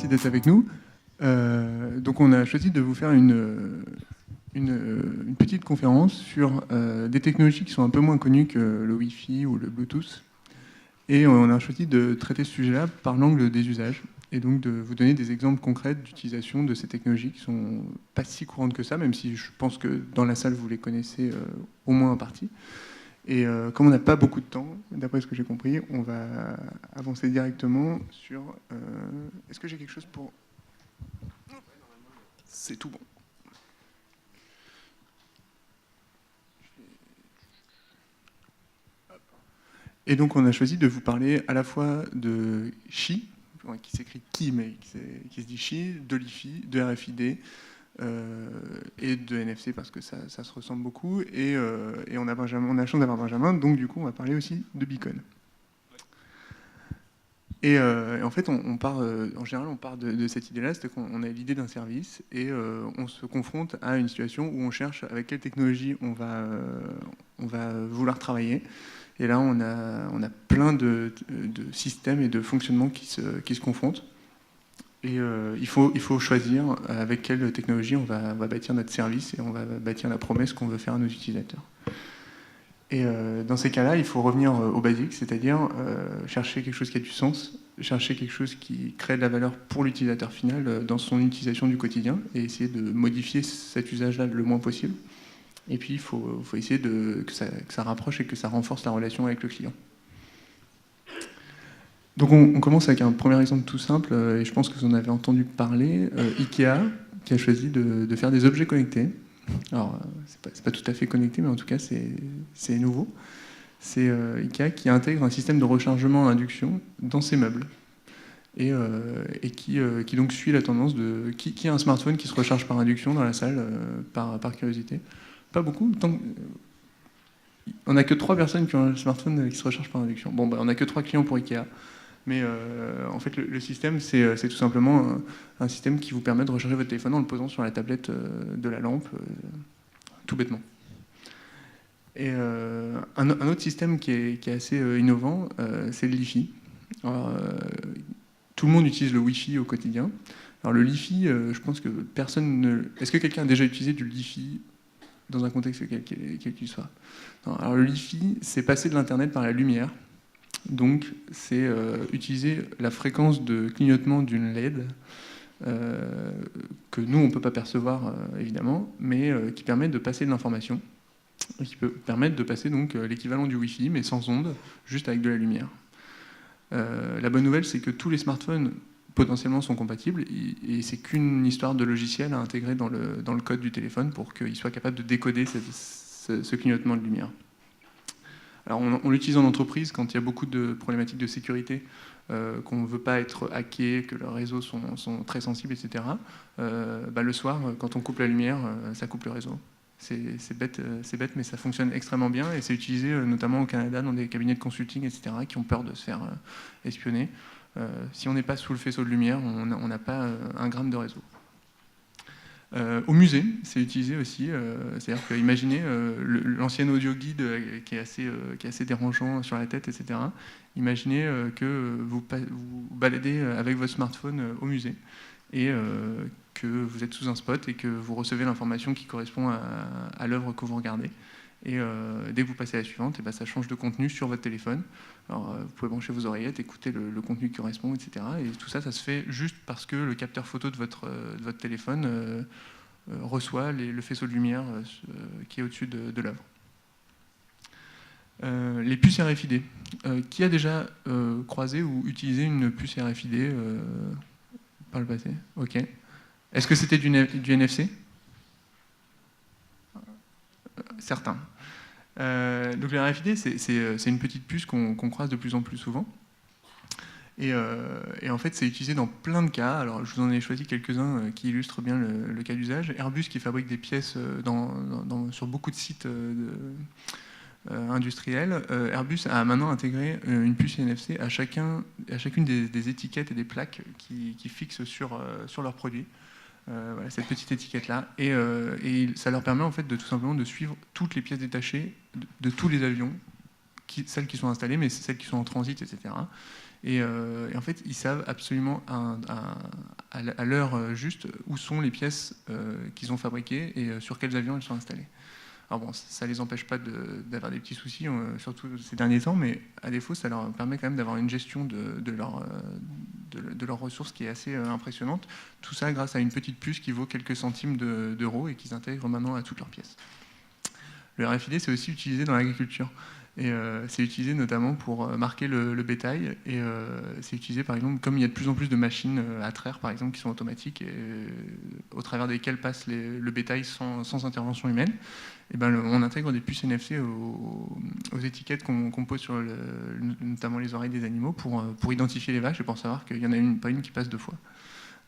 merci d'être avec nous. Donc on a choisi de vous faire une petite conférence sur des technologies qui sont un peu moins connues que le Wi-Fi ou le Bluetooth. Et on a choisi de traiter ce sujet-là par l'angle des usages, et donc de vous donner des exemples concrets d'utilisation de ces technologies qui sont pas si courantes que ça, même si je pense que dans la salle vous les connaissez au moins en partie. Et comme on n'a pas beaucoup de temps, d'après ce que j'ai compris, on va avancer directement sur... Est-ce que j'ai quelque chose pour... C'est tout bon. Et donc on a choisi de vous parler à la fois de Qi, qui s'écrit Qi, mais qui se dit Qi, de l'IFI, de RFID, et de NFC parce que ça se ressemble beaucoup. Et on a la chance d'avoir Benjamin, donc du coup on va parler aussi de Beacon. Et en fait, en général, on part de cette idée-là, c'est qu'on a l'idée d'un service et on se confronte à une situation où on cherche avec quelle technologie on va vouloir travailler. Et là, on a plein de systèmes et de fonctionnements qui se confrontent. Et il faut choisir avec quelle technologie on va bâtir notre service et on va bâtir la promesse qu'on veut faire à nos utilisateurs. Et dans ces cas-là, il faut revenir au basique, c'est-à-dire chercher quelque chose qui a du sens, chercher quelque chose qui crée de la valeur pour l'utilisateur final dans son utilisation du quotidien et essayer de modifier cet usage-là le moins possible. Et puis, il faut essayer que ça rapproche et que ça renforce la relation avec le client. Donc, on commence avec un premier exemple tout simple, et je pense que vous en avez entendu parler. Ikea, qui a choisi de faire des objets connectés. Alors, c'est pas tout à fait connecté, mais en tout cas, c'est nouveau. C'est Ikea qui intègre un système de rechargement à induction dans ses meubles. Et qui donc suit la tendance de... Qui a un smartphone qui se recharge par induction dans la salle, par curiosité? Pas beaucoup. On n'a que 3 personnes qui ont un smartphone qui se recharge par induction. Bon, on n'a que 3 clients pour Ikea. Mais en fait, le système, c'est tout simplement un système qui vous permet de recharger votre téléphone en le posant sur la tablette de la lampe, tout bêtement. Et un autre système qui est assez innovant, c'est le Li-Fi. Alors, tout le monde utilise le Wi-Fi au quotidien. Alors le Li-Fi, je pense que personne ne... Est-ce que quelqu'un a déjà utilisé du Li-Fi dans un contexte quel qu'il soit? Non, alors le Li-Fi, c'est passer de l'Internet par la lumière. Donc, c'est utiliser la fréquence de clignotement d'une LED que nous, on ne peut pas percevoir, évidemment, mais qui permet de passer de l'information, qui peut permettre de passer donc l'équivalent du Wi-Fi, mais sans onde, juste avec de la lumière. La bonne nouvelle, c'est que tous les smartphones potentiellement sont compatibles, et c'est qu'une histoire de logiciel à intégrer dans le code du téléphone pour qu'il soit capable de décoder ce clignotement de lumière. Alors on l'utilise en entreprise quand il y a beaucoup de problématiques de sécurité, qu'on ne veut pas être hacké, que leurs réseaux sont très sensibles, etc. Le soir, quand on coupe la lumière, ça coupe le réseau. C'est bête, mais ça fonctionne extrêmement bien et c'est utilisé notamment au Canada dans des cabinets de consulting, etc., qui ont peur de se faire espionner. Si on n'est pas sous le faisceau de lumière, on n'a pas un gramme de réseau. Au musée, c'est utilisé aussi. C'est-à-dire que imaginez l'ancien audio guide qui est assez dérangeant sur la tête, etc. Imaginez que vous baladez avec votre smartphone au musée et que vous êtes sous un spot et que vous recevez l'information qui correspond à l'œuvre que vous regardez. Et dès que vous passez à la suivante, ça change de contenu sur votre téléphone. Alors, vous pouvez brancher vos oreillettes, écouter le contenu qui correspond, etc. Et tout ça, ça se fait juste parce que le capteur photo de votre téléphone reçoit le faisceau de lumière qui est au-dessus de l'œuvre. Les puces RFID. Qui a déjà croisé ou utilisé une puce RFID par le passé? Ok. Est-ce que c'était du NFC? Certains. Donc les RFID, c'est une petite puce qu'on croise de plus en plus souvent. Et en fait, c'est utilisé dans plein de cas. Alors, je vous en ai choisi quelques-uns qui illustrent bien le cas d'usage. Airbus, qui fabrique des pièces sur beaucoup de sites industriels. Airbus a maintenant intégré une puce NFC à chacune des étiquettes et des plaques qui fixent sur leurs produits. Voilà, cette petite étiquette-là. Et ça leur permet en fait tout simplement de suivre toutes les pièces détachées de tous les avions celles qui sont installées, mais celles qui sont en transit, etc. Et en fait, ils savent absolument à l'heure juste où sont les pièces qu'ils ont fabriquées et sur quels avions elles sont installées. Alors bon, ça ne les empêche pas d'avoir des petits soucis, surtout ces derniers temps, mais à défaut, ça leur permet quand même d'avoir une gestion de leurs ressources qui est assez impressionnante. Tout ça grâce à une petite puce qui vaut quelques centimes d'euros et qu'ils intègrent maintenant à toutes leurs pièces. Le RFID, c'est aussi utilisé dans l'agriculture. Et c'est utilisé notamment pour marquer le bétail. Et c'est utilisé, par exemple, comme il y a de plus en plus de machines à traire, par exemple, qui sont automatiques, et, au travers desquelles passe le bétail sans intervention humaine. Et ben, on intègre des puces NFC aux étiquettes qu'on pose sur notamment les oreilles des animaux pour identifier les vaches et pour savoir qu'il n'y en a pas une qui passe 2 fois.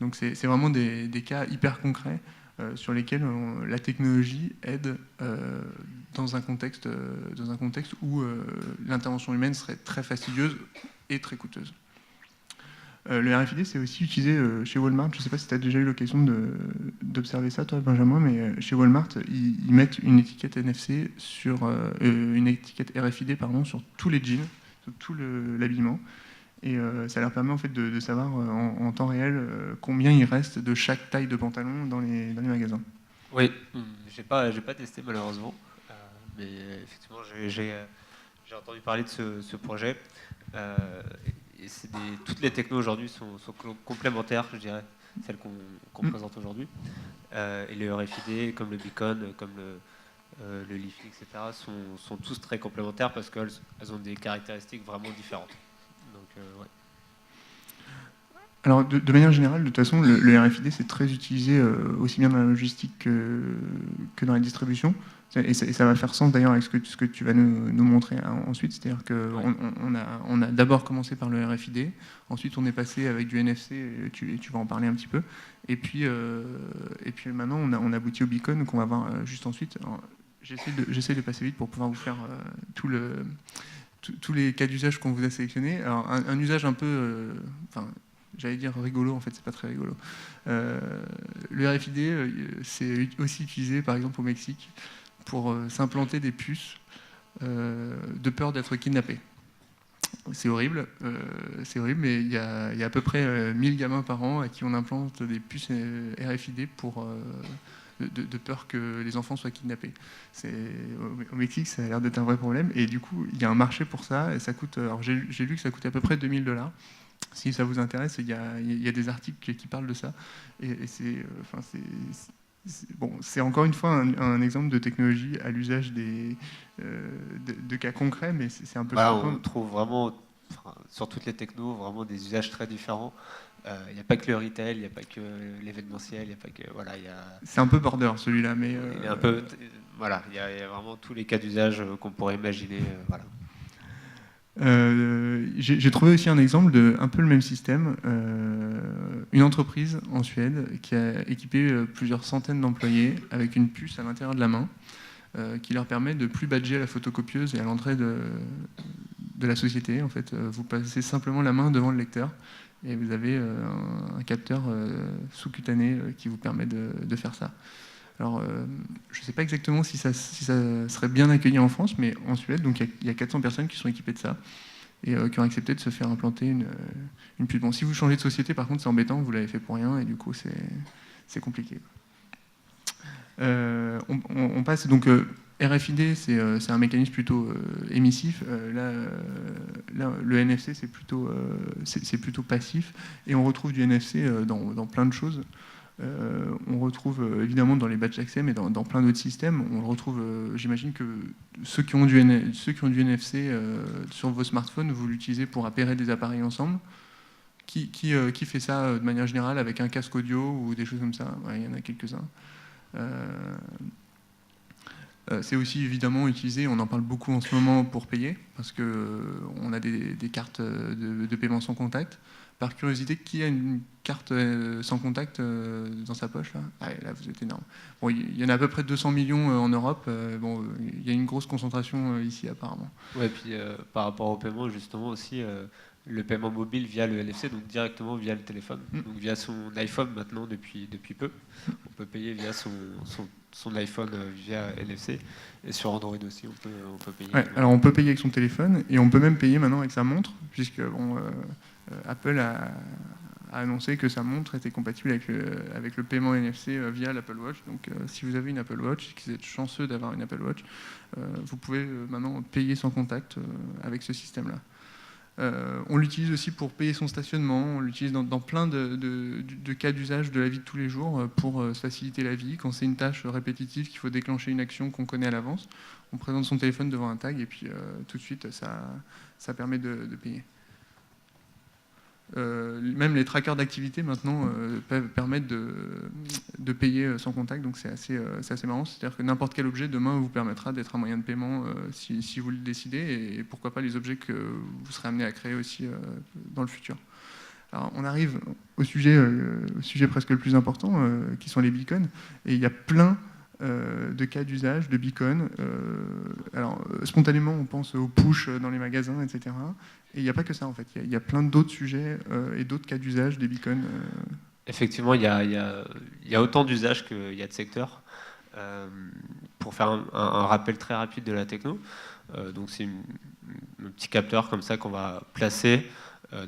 Donc c'est vraiment des cas hyper concrets sur lesquels la technologie aide dans un contexte où l'intervention humaine serait très fastidieuse et très coûteuse. Le RFID, c'est aussi utilisé chez Walmart. Je ne sais pas si tu as déjà eu l'occasion d'observer ça, toi, Benjamin, mais chez Walmart, ils mettent une étiquette NFC une étiquette RFID, pardon, sur tous les jeans, sur tout l'habillement. Et ça leur permet en fait de savoir en temps réel combien il reste de chaque taille de pantalon dans les magasins. Oui, j'ai pas testé malheureusement, mais effectivement j'ai entendu parler de ce projet. Et toutes les technos aujourd'hui sont complémentaires, je dirais, celles qu'on présente aujourd'hui. Et les RFID, comme le beacon, comme le LiFi, etc., sont tous très complémentaires parce qu'elles ont des caractéristiques vraiment différentes. Donc, ouais. Alors, de manière générale, de toute façon, le RFID, c'est très utilisé aussi bien dans la logistique que dans la distribution. Et ça va faire sens d'ailleurs avec ce que tu vas nous montrer ensuite. C'est-à-dire qu'on a d'abord commencé par le RFID, ensuite on est passé avec du NFC, et tu vas en parler un petit peu. Et puis maintenant, on aboutit au beacon qu'on va voir juste ensuite. J'essaie de passer vite pour pouvoir vous faire tous les cas d'usage qu'on vous a sélectionnés. Alors, un usage un peu... j'allais dire rigolo, en fait, c'est pas très rigolo. Le RFID, c'est aussi utilisé, par exemple, au Mexique, pour s'implanter des puces de peur d'être kidnappé. C'est horrible, mais il y a à peu près 1000 gamins par an à qui on implante des puces RFID de peur que les enfants soient kidnappés. Au Mexique, ça a l'air d'être un vrai problème, et du coup, il y a un marché pour ça, et ça coûte... Alors, j'ai lu que ça coûte à peu près $2000. Si ça vous intéresse, il y a des articles qui parlent de ça. Et c'est encore une fois un exemple de technologie à l'usage de cas concrets, mais c'est un peu... On trouve vraiment, sur toutes les technos, vraiment des usages très différents. Il n'y a pas que le retail, il n'y a pas que l'événementiel, il n'y a pas que... Voilà, c'est un peu border, celui-là, mais... Il est un peu... Voilà, il y a vraiment tous les cas d'usage qu'on pourrait imaginer. Voilà. J'ai trouvé aussi un exemple de un peu le même système. Une entreprise en Suède qui a équipé plusieurs centaines d'employés avec une puce à l'intérieur de la main qui leur permet de plus badger à la photocopieuse et à l'entrée de la société. En fait, vous passez simplement la main devant le lecteur et vous avez un capteur sous-cutané qui vous permet de faire ça. Alors, je ne sais pas exactement si ça serait bien accueilli en France, mais en Suède, donc il y a 400 personnes qui sont équipées de ça et qui ont accepté de se faire implanter une puce. Bon, si vous changez de société, par contre, c'est embêtant, vous l'avez fait pour rien et du coup, c'est compliqué. On passe donc... RFID, c'est un mécanisme plutôt émissif. Là, le NFC, c'est plutôt passif. Et on retrouve du NFC dans plein de choses. On retrouve évidemment dans les badges d'accès, mais dans plein d'autres systèmes. On le retrouve, j'imagine que ceux qui ont du NFC sur vos smartphones, vous l'utilisez pour appairer des appareils ensemble. Qui fait ça de manière générale avec un casque audio ou des choses comme ça? Ouais, il y en a quelques-uns. C'est aussi évidemment utilisé, on en parle beaucoup en ce moment pour payer, parce qu'on a des cartes de paiement sans contact. Par curiosité, qui a une carte sans contact dans sa poche là? Ah, là, vous êtes énorme. Bon, il y en a à peu près 200 millions en Europe. Bon, il y a une grosse concentration ici apparemment. Ouais, puis par rapport au paiement, justement aussi, le paiement mobile via le NFC, donc directement via le téléphone, donc via son iPhone maintenant depuis peu. On peut payer via son iPhone via NFC, et sur Android aussi, on peut payer. Ouais, alors on peut payer avec son téléphone, et on peut même payer maintenant avec sa montre, puisque bon, Apple a annoncé que sa montre était compatible avec le paiement NFC via l'Apple Watch. Donc si vous avez une Apple Watch, et que vous êtes chanceux d'avoir une Apple Watch, vous pouvez maintenant payer sans contact avec ce système-là. On l'utilise aussi pour payer son stationnement, on l'utilise dans plein de cas d'usage de la vie de tous les jours pour se faciliter la vie. Quand c'est une tâche répétitive qu'il faut déclencher une action qu'on connaît à l'avance, on présente son téléphone devant un tag et puis tout de suite ça permet de payer. Même les trackers d'activité maintenant peuvent permettre de payer sans contact, donc c'est assez marrant. C'est-à-dire que n'importe quel objet demain vous permettra d'être un moyen de paiement si vous le décidez, et pourquoi pas les objets que vous serez amené à créer aussi dans le futur. Alors on arrive au sujet presque le plus important, qui sont les beacons, et il y a plein de cas d'usage de beacons. Alors spontanément on pense aux push dans les magasins, etc. Et il n'y a pas que ça en fait, il y a plein d'autres sujets et d'autres cas d'usage des beacons. Effectivement, il y a autant d'usages qu'il y a de secteurs. Pour faire un rappel très rapide de la techno, donc c'est un petit capteur comme ça qu'on va placer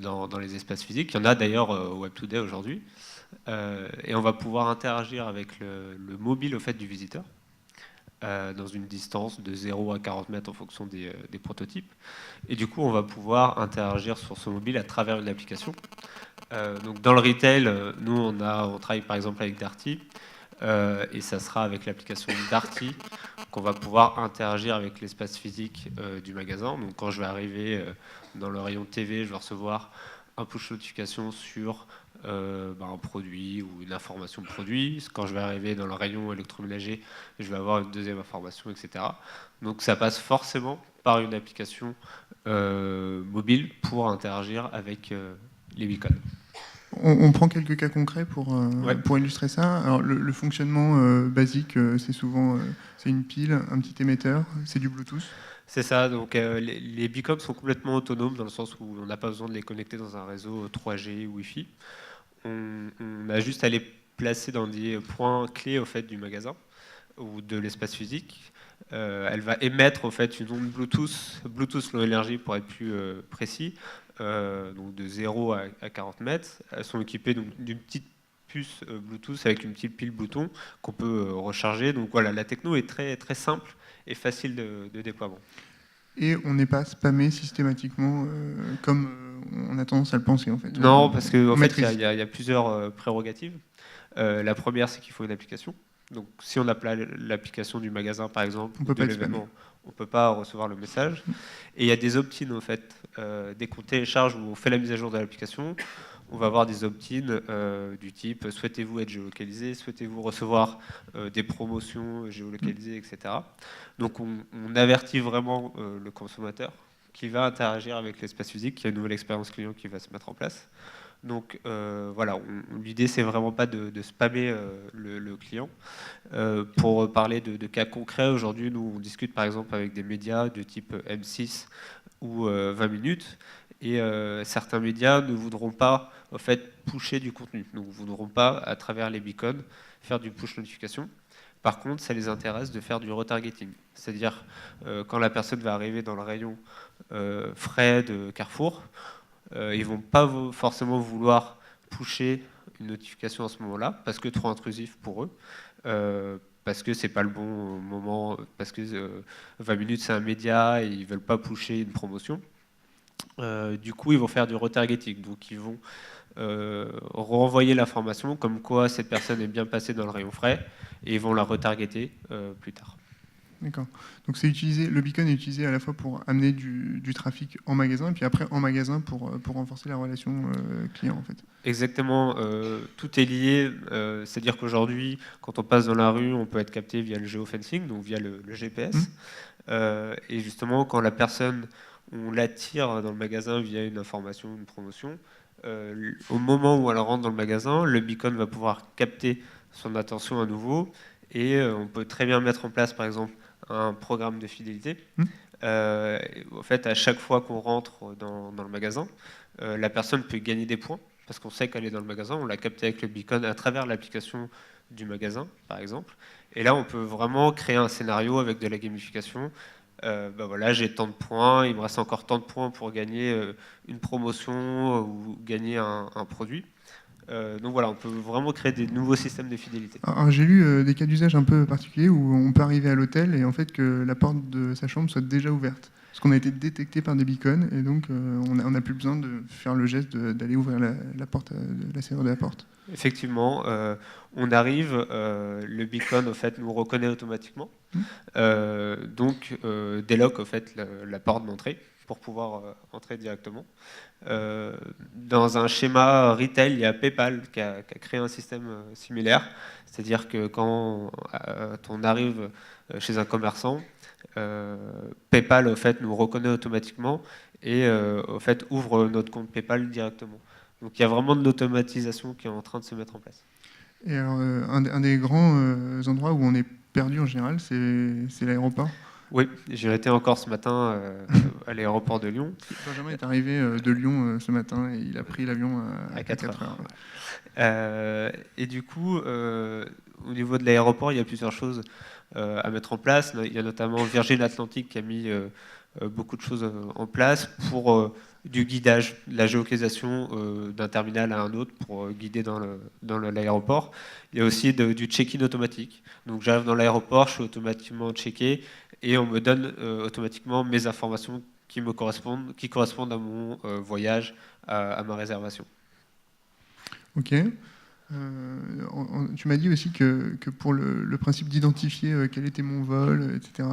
dans les espaces physiques. Il y en a d'ailleurs au Web Today aujourd'hui. Et on va pouvoir interagir avec le mobile au fait du visiteur. Dans une distance de 0 à 40 mètres en fonction des prototypes. Et du coup, on va pouvoir interagir sur ce mobile à travers une application. Donc dans le retail, nous, on travaille par exemple avec Darty, et ça sera avec l'application Darty qu'on va pouvoir interagir avec l'espace physique du magasin. Donc quand je vais arriver dans le rayon TV, je vais recevoir un push notification sur un produit ou une information de produit. Quand je vais arriver dans le rayon électroménager, je vais avoir une deuxième information, etc. Donc ça passe forcément par une application mobile pour interagir avec les beacons. On prend quelques cas concrets pour Ouais. illustrer ça. Alors, le fonctionnement basique, c'est souvent c'est une pile, un petit émetteur, c'est du Bluetooth. C'est ça, donc les beacons sont complètement autonomes dans le sens où on n'a pas besoin de les connecter dans un réseau 3G ou Wi-Fi. On a juste à les placer dans des points clés au fait du magasin ou de l'espace physique. Elle va émettre au fait une onde Bluetooth Low Energy pour être plus précis, donc de 0 à 40 mètres. Elles sont équipées d'une petite puce Bluetooth avec une petite pile bouton qu'on peut recharger. Donc voilà, la techno est très, très simple et facile de déploiement. Et on n'est pas spammé systématiquement comme on a tendance à le penser en fait. Non, parce qu'en fait, il y a plusieurs prérogatives. La première, c'est qu'il faut une application. Donc, si on n'a pas l'application du magasin, par exemple, ou de l'événement, on ne peut pas recevoir le message. Et il y a des opt-in, en fait. Dès qu'on télécharge ou on fait la mise à jour de l'application, on va avoir des opt-in du type souhaitez-vous être géolocalisé, souhaitez-vous recevoir des promotions géolocalisées, etc. Donc, on avertit vraiment le consommateur qui va interagir avec l'espace physique, qui a une nouvelle expérience client qui va se mettre en place. Donc voilà, l'idée c'est vraiment pas de spammer le client. Pour parler de cas concrets, aujourd'hui nous on discute par exemple avec des médias de type M6 ou 20 minutes, et certains médias ne voudront pas en fait pusher du contenu, donc ne voudront pas à travers les beacons faire du push notification. Par contre, ça les intéresse de faire du retargeting, c'est-à-dire quand la personne va arriver dans le rayon frais de Carrefour, ils vont pas forcément vouloir pusher une notification à ce moment-là parce que trop intrusif pour eux, parce que c'est pas le bon moment, parce que 20 minutes c'est un média et ils veulent pas pusher une promotion. Du coup, ils vont faire du retargeting, donc ils vont renvoyer l'information comme quoi cette personne est bien passée dans le rayon frais, et ils vont la retargeter plus tard. D'accord. Donc c'est utilisé, le beacon est utilisé à la fois pour amener du trafic en magasin et puis après en magasin pour renforcer la relation client en fait. Exactement, tout est lié, c'est-à-dire qu'aujourd'hui, quand on passe dans la rue, on peut être capté via le géofencing, donc via le GPS. Et justement, quand la personne, on l'attire dans le magasin via une information, une promotion, au moment où elle rentre dans le magasin, le beacon va pouvoir capter son attention à nouveau et on peut très bien mettre en place, par exemple, un programme de fidélité. En fait, à chaque fois qu'on rentre dans le magasin, la personne peut gagner des points parce qu'on sait qu'elle est dans le magasin, on l'a capté avec le beacon à travers l'application du magasin, par exemple. Et là, on peut vraiment créer un scénario avec de la gamification. Voilà, j'ai tant de points, il me reste encore tant de points pour gagner une promotion ou gagner un produit. Donc voilà, on peut vraiment créer des nouveaux systèmes de fidélité. Alors, j'ai lu des cas d'usage un peu particuliers où on peut arriver à l'hôtel et en fait que la porte de sa chambre soit déjà ouverte. Parce qu'on a été détecté par des beacons et donc on n'a plus besoin de faire le geste d'aller ouvrir la porte, la serrure de la porte. Effectivement, on arrive, le beacon au fait nous reconnaît automatiquement, donc déloque au fait la porte d'entrée pour pouvoir entrer directement. Dans un schéma retail, il y a PayPal qui a créé un système similaire, c'est-à-dire que quand on arrive chez un commerçant, PayPal au fait nous reconnaît automatiquement et au fait ouvre notre compte PayPal directement. Donc il y a vraiment de l'automatisation qui est en train de se mettre en place. Et alors, un des grands endroits où on est perdu en général, c'est l'aéroport. Oui, j'ai été encore ce matin à l'aéroport de Lyon. Benjamin est arrivé de Lyon ce matin et il a pris l'avion à 4 heures. Et du coup, au niveau de l'aéroport, il y a plusieurs choses à mettre en place. Il y a notamment Virgin Atlantic qui a mis beaucoup de choses en place pour du guidage, de la géolocalisation d'un terminal à un autre pour guider dans l'aéroport. Il y a aussi du check-in automatique. Donc j'arrive dans l'aéroport, je suis automatiquement checké et on me donne automatiquement mes informations qui correspondent à mon voyage, à ma réservation. Ok. Tu m'as dit aussi que pour le principe d'identifier quel était mon vol, etc.,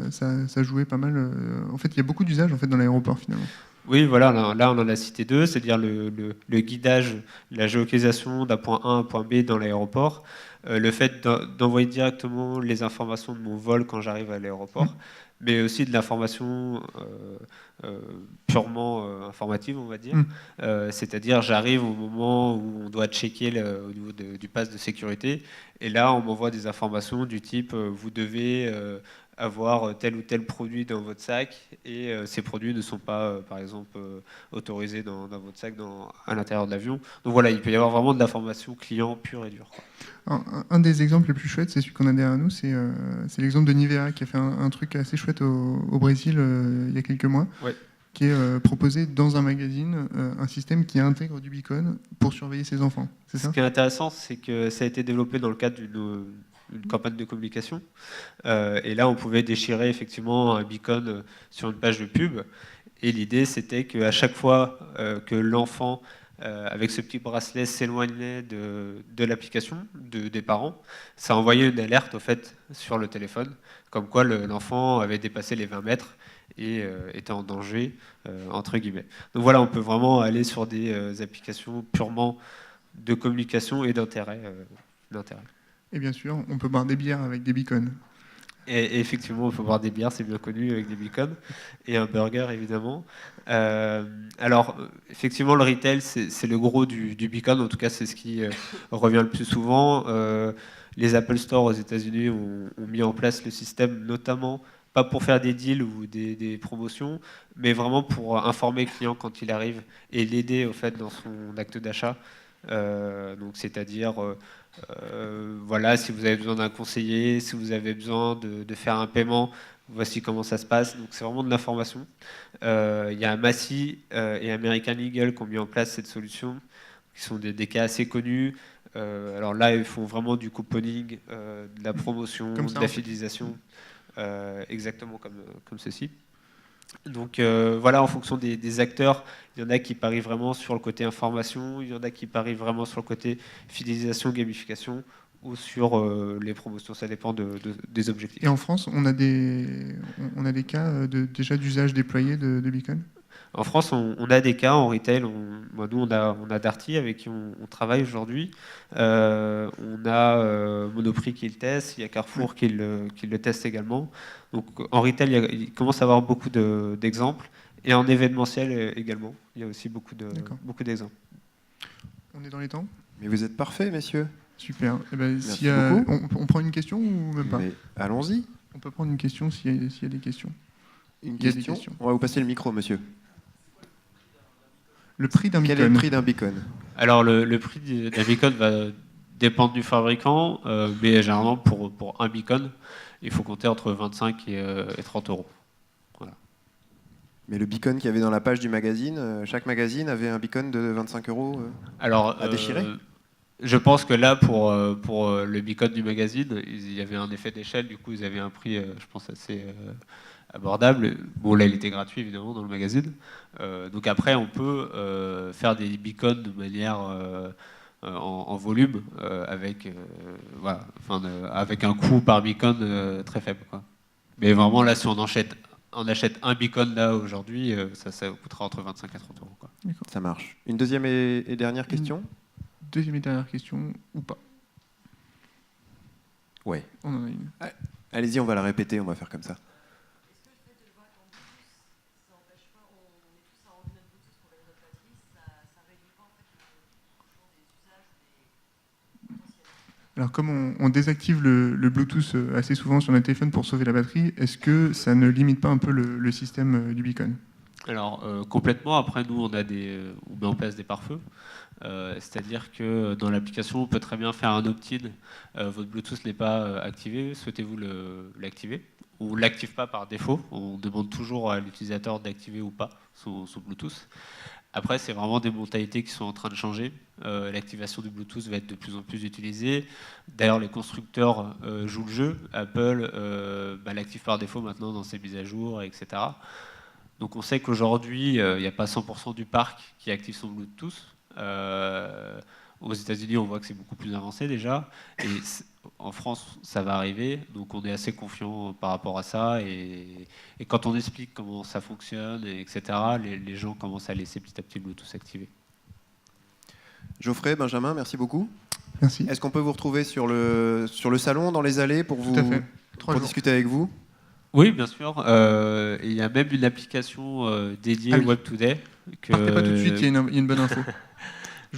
ça jouait pas mal. En fait, il y a beaucoup d'usages en fait, dans l'aéroport finalement. Oui, voilà, là on en a cité deux, c'est-à-dire le guidage, la géolocalisation d'un point A à un point B dans l'aéroport, le fait d'envoyer directement les informations de mon vol quand j'arrive à l'aéroport, mais aussi de l'information purement informative, on va dire. C'est-à-dire j'arrive au moment où on doit checker au niveau du pass de sécurité, et là on m'envoie des informations du type vous devez avoir tel ou tel produit dans votre sac et ces produits ne sont pas, par exemple, autorisés dans votre sac à l'intérieur de l'avion. Donc voilà, il peut y avoir vraiment de l'information client pure et dure, quoi. Alors, un des exemples les plus chouettes, c'est celui qu'on a derrière nous, c'est l'exemple de Nivea qui a fait un truc assez chouette au Brésil il y a quelques mois, Ouais. qui est proposé dans un magazine un système qui intègre du beacon pour surveiller ses enfants. C'est ça ? Ce qui est intéressant, c'est que ça a été développé dans le cadre d'une campagne de communication. Et là, on pouvait déchirer effectivement un beacon sur une page de pub. Et l'idée, c'était qu'à chaque fois que l'enfant, avec ce petit bracelet, s'éloignait de l'application des parents, ça envoyait une alerte au fait sur le téléphone, comme quoi l'enfant avait dépassé les 20 mètres et était en danger, entre guillemets. Donc voilà, on peut vraiment aller sur des applications purement de communication et d'intérêt. Et bien sûr, on peut boire des bières avec des beacons. Et effectivement, il faut boire des bières, c'est bien connu, avec des beacons, et un burger, évidemment. Alors, effectivement, le retail, c'est le gros du beacon, en tout cas, c'est ce qui revient le plus souvent. Les Apple Store aux États-Unis ont mis en place le système, notamment, pas pour faire des deals ou des promotions, mais vraiment pour informer le client quand il arrive et l'aider, au fait, dans son acte d'achat. Donc, c'est-à-dire... voilà, si vous avez besoin d'un conseiller, si vous avez besoin de faire un paiement, voici comment ça se passe. Donc c'est vraiment de l'information. Il y a Massy et American Eagle qui ont mis en place cette solution, qui sont des cas assez connus. Alors là, ils font vraiment du couponing, de la promotion, de la fidélisation, exactement comme ceci. Donc voilà, en fonction des acteurs, il y en a qui parient vraiment sur le côté information, il y en a qui parient vraiment sur le côté fidélisation, gamification ou sur les promotions, ça dépend des objectifs. Et en France, on a des cas déjà d'usage déployé de beacon ? En France, on a des cas en retail. Nous, on a Darty avec qui on travaille aujourd'hui. On a Monoprix qui le teste. Il y a Carrefour qui le teste également. Donc, en retail, il commence à avoir beaucoup d'exemples. Et en événementiel également, il y a aussi beaucoup d'exemples. On est dans les temps? Mais vous êtes parfaits, messieurs. Super. Eh ben, Merci beaucoup. on prend une question ou même pas? Mais allons-y. On peut prendre une question s'il y a des questions. Une Il y a des question. questions. On va vous passer le micro, monsieur. Le prix d'un Quel beacon. est le prix d'un beacon? Alors le prix d'un beacon va dépendre du fabricant, mais généralement pour un beacon, il faut compter entre 25 et 30 euros. Voilà. Mais le beacon qu'il y avait dans la page du magazine, chaque magazine avait un beacon de 25 euros Alors, à déchirer? Je pense que là, pour le beacon du magazine, il y avait un effet d'échelle, du coup ils avaient un prix, je pense, assez abordable. Bon, là il était gratuit évidemment dans le magazine. Donc après, on peut faire des beacons de manière en volume, avec, voilà, avec un coût par beacon très faible, quoi. Mais vraiment là, si on achète un beacon là aujourd'hui, ça coûtera entre 25 et 30 euros, quoi. Ça marche. Une deuxième et dernière question? Deuxième et dernière question, ou pas? Ouais. On en a une. Allez-y, on va la répéter, on va faire comme ça. Alors comme on désactive le Bluetooth assez souvent sur notre téléphone pour sauver la batterie, est-ce que ça ne limite pas un peu le système du beacon? Alors complètement, après nous on met en place des pare-feux, c'est-à-dire que dans l'application on peut très bien faire un opt-in, votre Bluetooth n'est pas activé, souhaitez-vous l'activer? On ne l'active pas par défaut, on demande toujours à l'utilisateur d'activer ou pas son Bluetooth. Après, c'est vraiment des mentalités qui sont en train de changer. L'activation du Bluetooth va être de plus en plus utilisée. D'ailleurs, les constructeurs jouent le jeu. Apple l'active par défaut maintenant dans ses mises à jour, etc. Donc on sait qu'aujourd'hui, il n'y a pas 100% du parc qui active son Bluetooth. Aux États-Unis, on voit que c'est beaucoup plus avancé déjà. Et en France, ça va arriver. Donc on est assez confiant par rapport à ça. Et quand on explique comment ça fonctionne, etc., les gens commencent à laisser petit à petit le Bluetooth activé. Geoffrey, Benjamin, merci beaucoup. Merci. Est-ce qu'on peut vous retrouver sur le salon, dans les allées, pour Tout à fait. pour discuter avec vous? Oui, bien sûr. Il y a même une application dédiée Web Today. Partez pas tout de suite, il y a une bonne info.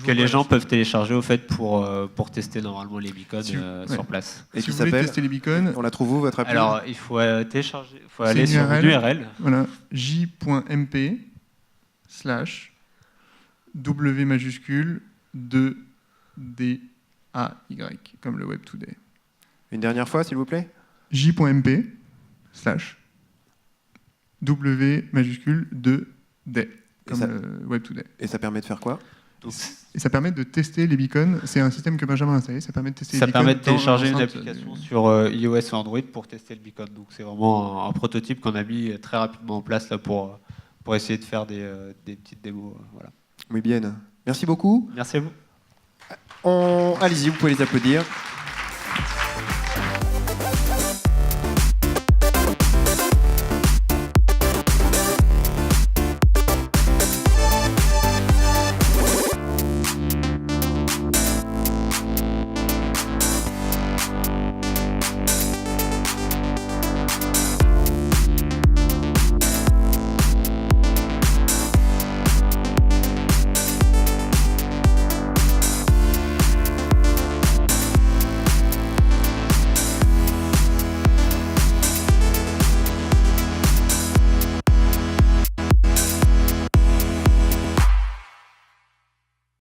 Que les gens peuvent télécharger au fait pour tester normalement les beacons sur place. Et si qui vous voulez s'appelle? tester les beacons, On la trouve où, votre appli? Alors, il faut télécharger, il faut C'est aller une sur URL. une URL. voilà, j.mp/w majuscule 2day, comme le Web Today. Une dernière fois, s'il vous plaît? j.mp/w majuscule 2day, comme le Web Today. Et ça permet de faire quoi? Et ça permet de tester les beacons. C'est un système que Benjamin a installé. Ça permet de tester Ça les beacons. permet de télécharger une l'enceinte, application sur iOS ou Android pour tester le beacon. Donc c'est vraiment un prototype qu'on a mis très rapidement en place là, pour essayer de faire des petites démos. Voilà. Muy bien. Merci beaucoup. Merci à vous. Allez-y, vous pouvez les applaudir.